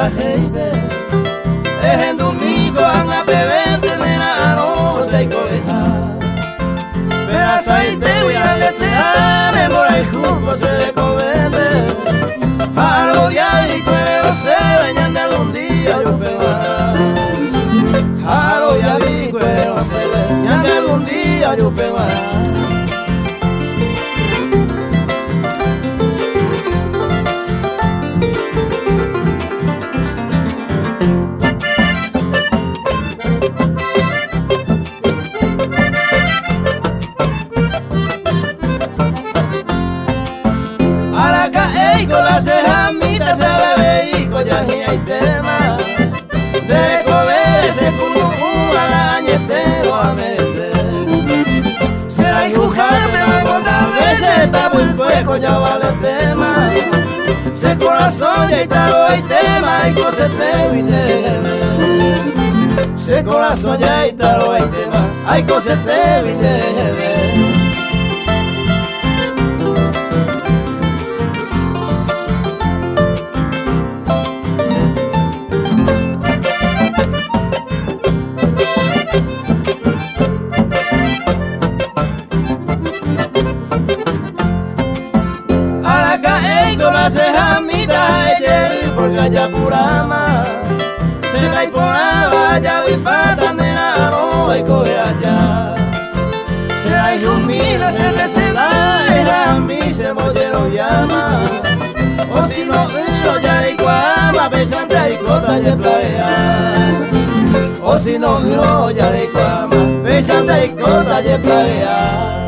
la heibe en domingo an a beber tenera no se coja pero sai te voy a desear me mora y justo se le cobebe a lo ya y tú no se bañan de algún día yo pegará a lo ya y tú no se bañan de algún día yo pegará. Con las cejamitas se bebe y con ya hay tema de comer ese culo al añetero a merecer será y jugarme me contar veces está muy cueco ya vale tema se corazón ya está hay tema y cosete vine se corazón ya está hay tema hay cosete vine. Porque allá purama se la imponaba ya vi para nena no hay coge allá se la ilumina se receda a mí se mollero llama o si no ya le cuama pesante y cota de playa o si no ya le cuama pesante y cota de playa.